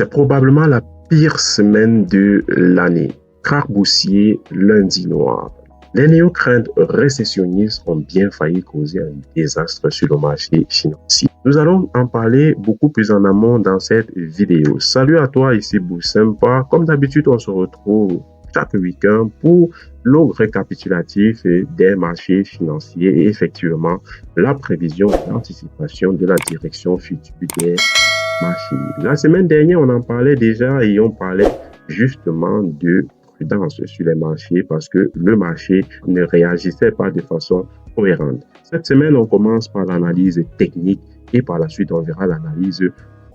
C'est probablement la pire semaine de l'année. Krach boursier, lundi noir. Les néo-craintes récessionnistes ont bien failli causer un désastre sur le marché financier. Nous allons en parler beaucoup plus en amont dans cette vidéo. Salut à toi, ici Boussempa. Comme d'habitude, on se retrouve chaque week-end pour le récapitulatif des marchés financiers et effectivement la prévision et l'anticipation de la direction future des marchés. La semaine dernière, on en parlait déjà et on parlait justement de prudence sur les marchés parce que le marché ne réagissait pas de façon cohérente. Cette semaine, on commence par l'analyse technique et par la suite, on verra l'analyse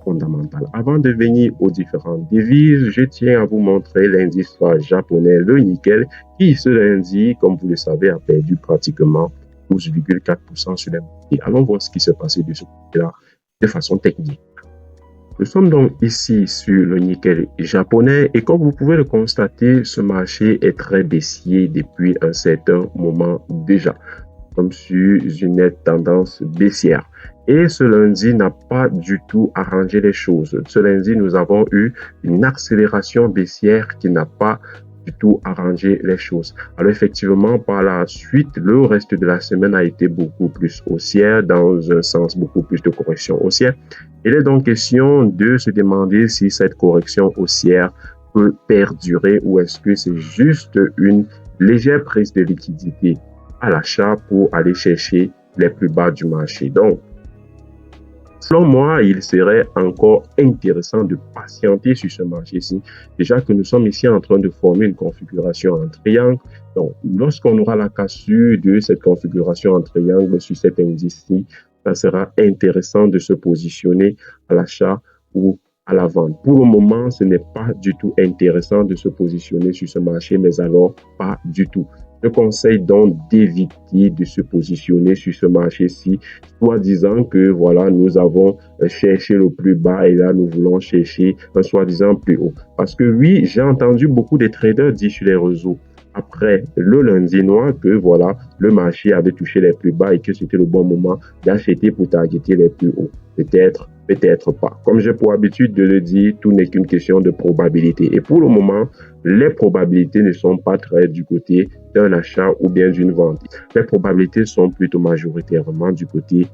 fondamentale. Avant de venir aux différentes devises, je tiens à vous montrer l'indice japonais, le Nikkei, qui ce lundi, comme vous le savez, a perdu pratiquement 12,4% sur les marchés. Allons voir ce qui s'est passé de ce côté-là de façon technique. Nous sommes donc ici sur le Nikkei japonais et comme vous pouvez le constater, ce marché est très baissier depuis un certain moment déjà, comme sur une nette tendance baissière. Et ce lundi n'a pas du tout arrangé les choses. Ce lundi, nous avons eu une accélération baissière qui n'a pas du tout arrangé les choses. Alors effectivement, par la suite, le reste de la semaine a été beaucoup plus haussière, dans un sens beaucoup plus de correction haussière. Il est donc question de se demander si cette correction haussière peut perdurer ou est-ce que c'est juste une légère prise de liquidité à l'achat pour aller chercher les plus bas du marché. Donc, selon moi, il serait encore intéressant de patienter sur ce marché-ci. Déjà que nous sommes ici en train de former une configuration en triangle. Donc, lorsqu'on aura la cassure de cette configuration en triangle sur cet indice-ci, ça sera intéressant de se positionner à l'achat ou à la vente. Pour le moment, ce n'est pas du tout intéressant de se positionner sur ce marché, mais alors pas du tout. Je conseille donc d'éviter de se positionner sur ce marché-ci, soit disant que voilà, nous avons cherché le plus bas et là, nous voulons chercher un soi-disant plus haut. Parce que oui, j'ai entendu beaucoup de traders dire sur les réseaux, après le lundi noir, que voilà, le marché avait touché les plus bas et que c'était le bon moment d'acheter pour targeter les plus hauts. Peut-être, peut-être pas. Comme j'ai pour habitude de le dire, tout n'est qu'une question de probabilité. Et pour le moment, les probabilités ne sont pas très du côté d'un achat ou bien d'une vente. Les probabilités sont plutôt majoritairement du côté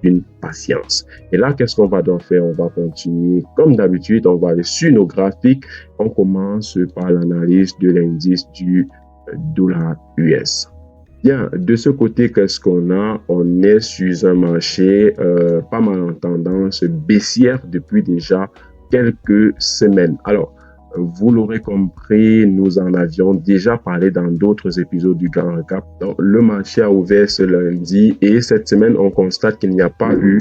d'une patience. Et là, qu'est-ce qu'on va donc faire? On va continuer. Comme d'habitude, on va aller sur nos graphiques. On commence par l'analyse de l'indice du dollar US. Bien, de ce côté, qu'est-ce qu'on a? On est sur un marché pas mal en tendance baissière depuis déjà quelques semaines. Alors, vous l'aurez compris, nous en avions déjà parlé dans d'autres épisodes du Grand Recap. Donc, le marché a ouvert ce lundi et cette semaine, on constate qu'il n'y a pas eu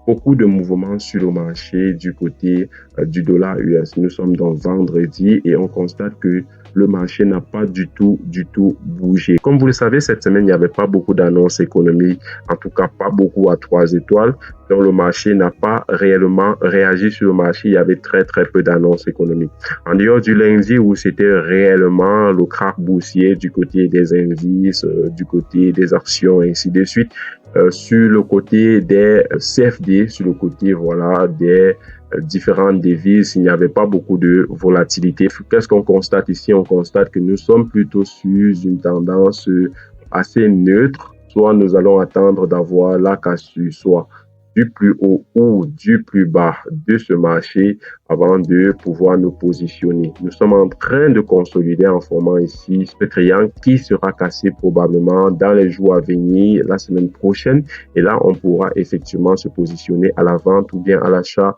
beaucoup de mouvements sur le marché du côté du dollar US. Nous sommes donc vendredi et on constate que le marché n'a pas du tout bougé. Comme vous le savez, cette semaine, il n'y avait pas beaucoup d'annonces économiques, en tout cas pas beaucoup à 3 étoiles. Donc le marché n'a pas réellement réagi sur le marché. Il y avait très peu d'annonces économiques. En dehors du lundi où c'était réellement le krach boursier du côté des indices, du côté des actions et ainsi de suite. Sur le côté des CFD, sur le côté voilà des différentes devises, il n'y avait pas beaucoup de volatilité. Qu'est-ce qu'on constate ici? On constate que nous sommes plutôt sur une tendance assez neutre. Soit nous allons attendre d'avoir la cassure, soit du plus haut ou du plus bas de ce marché avant de pouvoir nous positionner. Nous sommes en train de consolider en formant ici ce triangle qui sera cassé probablement dans les jours à venir, la semaine prochaine. Et là, on pourra effectivement se positionner à la vente ou bien à l'achat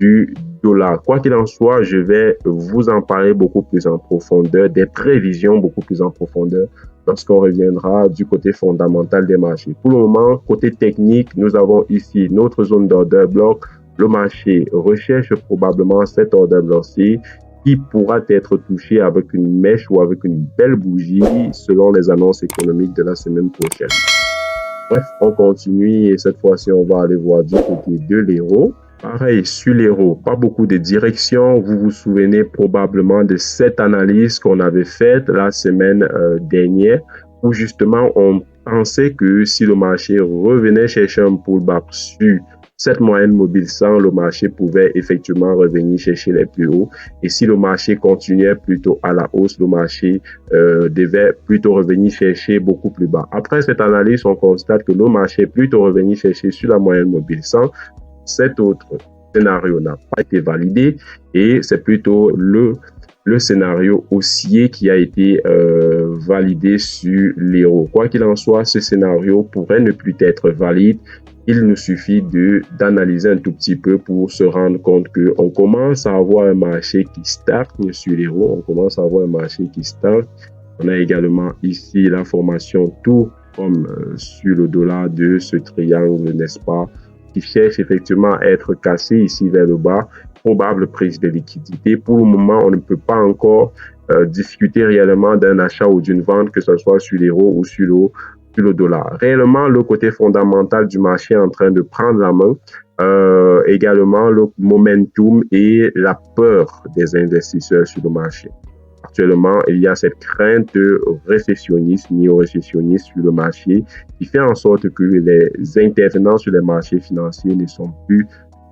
du dollar. Quoi qu'il en soit, je vais vous en parler beaucoup plus en profondeur, des prévisions beaucoup plus en profondeur lorsqu'on reviendra du côté fondamental des marchés. Pour le moment, côté technique, nous avons ici notre zone d'order bloc. Le marché recherche probablement cet order bloc-ci qui pourra être touché avec une mèche ou avec une belle bougie selon les annonces économiques de la semaine prochaine. Bref, on continue et cette fois-ci, on va aller voir du côté de l'euro. Pareil, sur l'euro, pas beaucoup de direction. Vous vous souvenez probablement de cette analyse qu'on avait faite la semaine dernière où justement on pensait que si le marché revenait chercher un pullback sur cette moyenne mobile 100, le marché pouvait effectivement revenir chercher les plus hauts. Et si le marché continuait plutôt à la hausse, le marché devait plutôt revenir chercher beaucoup plus bas. Après cette analyse, on constate que le marché est plutôt revenu chercher sur la moyenne mobile 100. Cet autre scénario n'a pas été validé et c'est plutôt le scénario haussier qui a été validé sur l'euro. Quoi qu'il en soit, ce scénario pourrait ne plus être valide. Il nous suffit d'analyser un tout petit peu pour se rendre compte qu'on commence à avoir un marché qui stagne sur l'euro. On commence à avoir un marché qui stagne. On a également ici la formation tout comme sur le dollar de ce triangle, n'est-ce pas, qui cherche effectivement à être cassé ici vers le bas. Probable prise de liquidité. Pour le moment, on ne peut pas encore discuter réellement d'un achat ou d'une vente, que ce soit sur l'euro ou sur le dollar. Réellement, le côté fondamental du marché est en train de prendre la main. Également, le momentum et la peur des investisseurs sur le marché. Actuellement, il y a cette crainte de récessionnisme, néo-récessionniste sur le marché qui fait en sorte que les intervenants sur les marchés financiers ne sont plus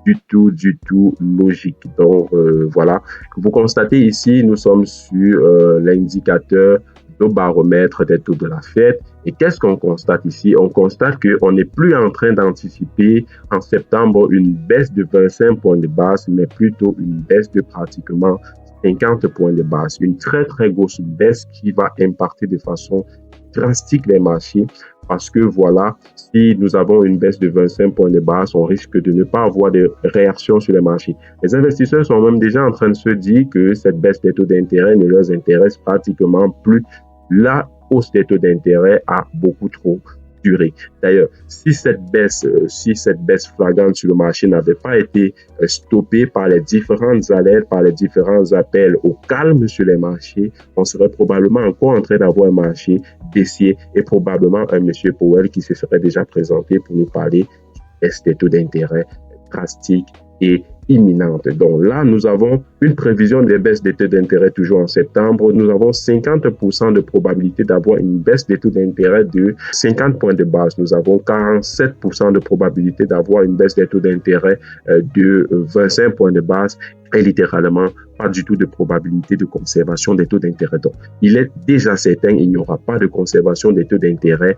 du tout logiques. Donc, voilà. Vous constatez ici, nous sommes sur l'indicateur de baromètre des taux de la Fed. Et qu'est-ce qu'on constate ici? On constate qu'on n'est plus en train d'anticiper en septembre une baisse de 25 points de base, mais plutôt une baisse de pratiquement 50 points de base. Une très, très grosse baisse qui va impacter de façon drastique les marchés parce que voilà, si nous avons une baisse de 25 points de base, on risque de ne pas avoir de réaction sur les marchés. Les investisseurs sont même déjà en train de se dire que cette baisse des taux d'intérêt ne leur intéresse pratiquement plus. La hausse des taux d'intérêt a beaucoup trop duré. D'ailleurs, si cette baisse flagrante sur le marché n'avait pas été stoppée par les différentes alertes, par les différents appels au calme sur les marchés, on serait probablement encore en train d'avoir un marché baissier et probablement un monsieur Powell qui se serait déjà présenté pour nous parler des taux d'intérêt drastiques et imminente. Donc là, nous avons une prévision des baisses des taux d'intérêt toujours en septembre. Nous avons 50% de probabilité d'avoir une baisse des taux d'intérêt de 50 points de base. Nous avons 47% de probabilité d'avoir une baisse des taux d'intérêt de 25 points de base et littéralement pas du tout de probabilité de conservation des taux d'intérêt. Donc, il est déjà certain qu'il n'y aura pas de conservation des taux d'intérêt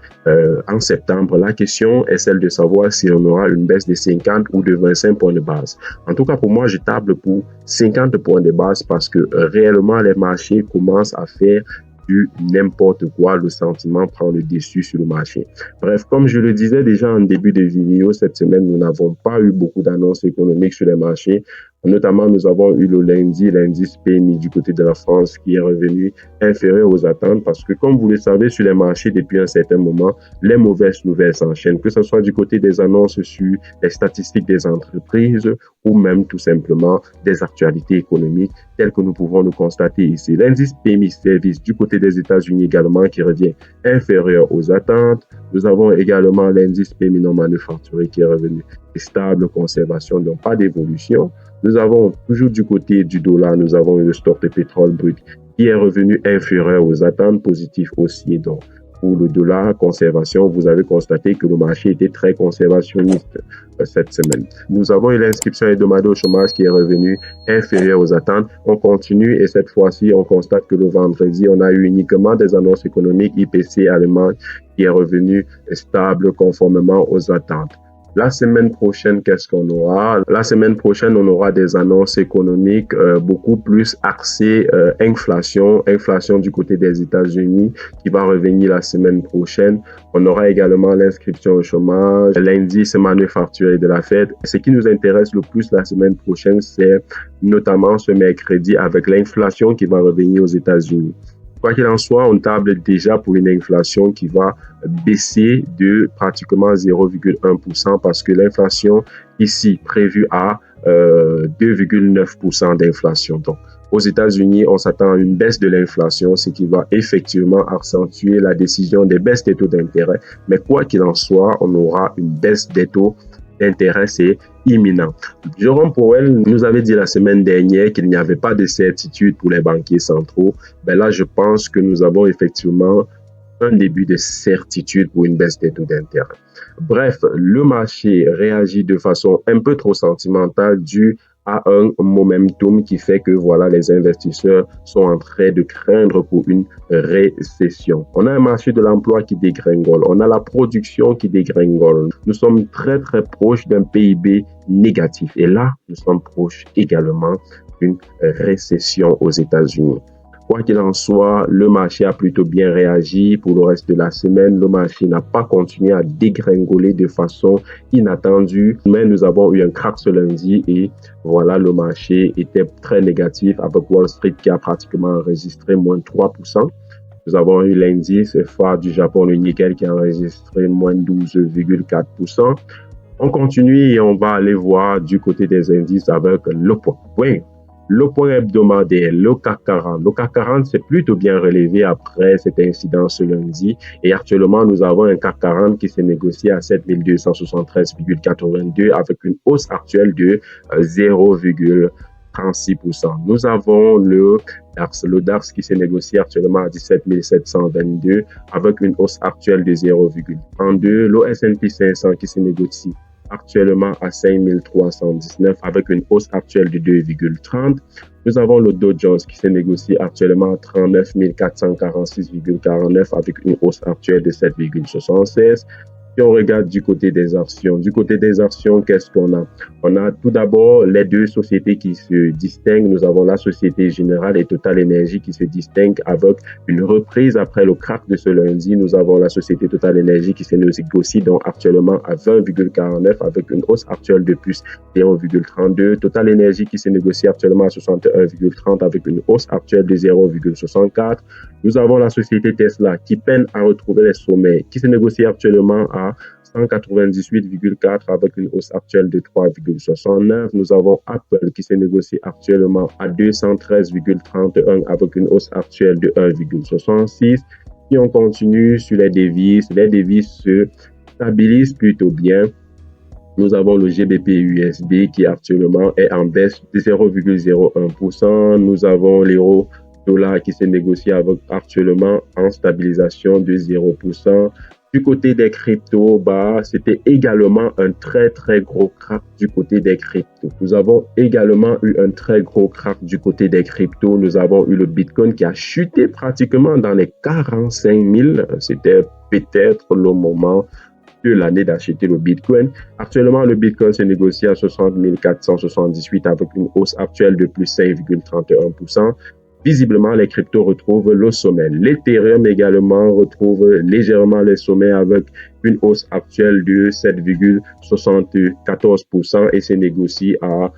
en septembre. La question est celle de savoir si on aura une baisse de 50 ou de 25 points de base. En tout cas, pour moi, je table pour 50 points de base parce que réellement, les marchés commencent à faire du n'importe quoi. Le sentiment prend le dessus sur le marché. Bref, comme je le disais déjà en début de vidéo, cette semaine, nous n'avons pas eu beaucoup d'annonces économiques sur les marchés. Notamment, nous avons eu le lundi, l'indice PMI du côté de la France qui est revenu inférieur aux attentes parce que, comme vous le savez, sur les marchés, depuis un certain moment, les mauvaises nouvelles s'enchaînent, que ce soit du côté des annonces sur les statistiques des entreprises ou même tout simplement des actualités économiques telles que nous pouvons le constater ici. L'indice PMI Service du côté des États-Unis également qui revient inférieur aux attentes. Nous avons également l'indice PMI non manufacturé qui est revenu stable, conservation, donc pas d'évolution. Nous avons toujours du côté du dollar, nous avons le stock de pétrole brut qui est revenu inférieur aux attentes, positives aussi. Donc, pour le dollar, conservation, vous avez constaté que le marché était très conservationniste cette semaine. Nous avons eu l'inscription hebdomadaire au chômage qui est revenu inférieur aux attentes. On continue et cette fois-ci, on constate que le vendredi, on a eu uniquement des annonces économiques IPC allemand qui est revenu stable conformément aux attentes. La semaine prochaine, qu'est-ce qu'on aura? La semaine prochaine, on aura des annonces économiques beaucoup plus axées inflation du côté des États-Unis qui va revenir la semaine prochaine. On aura également l'inscription au chômage, l'indice manufacturier de la Fed. Ce qui nous intéresse le plus la semaine prochaine, c'est notamment ce mercredi avec l'inflation qui va revenir aux États-Unis. Quoi qu'il en soit, on table déjà pour une inflation qui va baisser de pratiquement 0,1% parce que l'inflation ici prévue à 2,9% d'inflation. Donc, aux États-Unis, on s'attend à une baisse de l'inflation, ce qui va effectivement accentuer la décision des baisses des taux d'intérêt. Mais quoi qu'il en soit, on aura une baisse des taux d'intérêt, c'est imminent. Jérôme Powell nous avait dit la semaine dernière qu'il n'y avait pas de certitude pour les banquiers centraux. Ben là, je pense que nous avons effectivement un début de certitude pour une baisse des taux d'intérêt. Bref, le marché réagit de façon un peu trop sentimentale due à un momentum qui fait que voilà, les investisseurs sont en train de craindre pour une récession. On a un marché de l'emploi qui dégringole, on a la production qui dégringole. Nous sommes très très proches d'un PIB négatif et là, nous sommes proches également d'une récession aux États-Unis. Quoi qu'il en soit, le marché a plutôt bien réagi pour le reste de la semaine. Le marché n'a pas continué à dégringoler de façon inattendue, mais nous avons eu un crack ce lundi et voilà, le marché était très négatif avec Wall Street qui a pratiquement enregistré moins 3%. Nous avons eu l'indice phare du Japon, le Nikkei, qui a enregistré moins 12,4%. On continue et on va aller voir du côté des indices avec le point. Le point hebdomadaire, le CAC 40. Le CAC 40 s'est plutôt bien relevé après cet incident ce lundi. Et actuellement, nous avons un CAC 40 qui s'est négocié à 7273,82 avec une hausse actuelle de 0,36%. Nous avons le DAX qui s'est négocié actuellement à 17 722 avec une hausse actuelle de 0,32. Le S&P 500 qui se négocie actuellement à 5319 avec une hausse actuelle de 2,30. Nous avons le Dow Jones qui se négocie actuellement à 39 446,49 avec une hausse actuelle de 7,76. Si on regarde du côté des actions, qu'est-ce qu'on a? On a tout d'abord les deux sociétés qui se distinguent. Nous avons la Société Générale et Total Énergie qui se distinguent avec une reprise après le crack de ce lundi. Nous avons la Société Total Énergie qui se négocie donc actuellement à 20,49 avec une hausse actuelle de plus 0,32. Total Énergie qui se négocie actuellement à 61,30 avec une hausse actuelle de 0,64. Nous avons la société Tesla qui peine à retrouver les sommets, qui se négocie actuellement à 198,4 avec une hausse actuelle de 3,69. Nous avons Apple qui se négocie actuellement à 213,31 avec une hausse actuelle de 1,66. Si on continue sur les devises se stabilisent plutôt bien. Nous avons le GBP-USD qui actuellement est en baisse de 0,01%. Nous avons l'euro dollar qui se négocie actuellement en stabilisation de 0%. Du côté des cryptos, c'était également un très très gros crack du côté des cryptos. Nous avons également eu un très gros crack du côté des cryptos. Nous avons eu le Bitcoin qui a chuté pratiquement dans les 45 000. C'était peut-être le moment de l'année d'acheter le Bitcoin. Actuellement, le Bitcoin se négocie à 60 478 avec une hausse actuelle de plus 5,31%. Visiblement, les cryptos retrouvent le sommet. L'Ethereum également retrouve légèrement le sommet avec une hausse actuelle de 7,74% et se négocie à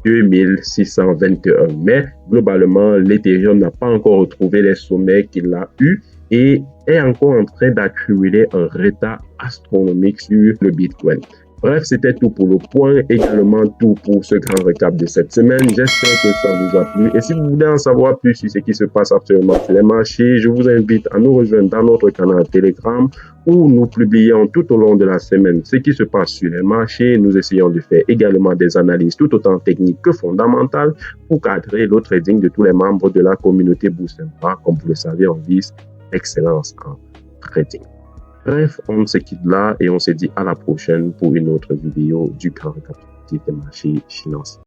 2621. Mais globalement, l'Ethereum n'a pas encore retrouvé les sommets qu'il a eus et est encore en train d'accumuler un retard astronomique sur le Bitcoin. Bref, c'était tout pour le point, également tout pour ce grand récap de cette semaine. J'espère que ça vous a plu. Et si vous voulez en savoir plus sur ce qui se passe actuellement sur les marchés, je vous invite à nous rejoindre dans notre canal Telegram où nous publions tout au long de la semaine ce qui se passe sur les marchés. Nous essayons de faire également des analyses tout autant techniques que fondamentales pour cadrer le trading de tous les membres de la communauté Boursempa. Comme vous le savez, on vise l'excellence en trading. Bref, on se quitte là et on se dit à la prochaine pour une autre vidéo du grand récapitulatif des marchés financiers.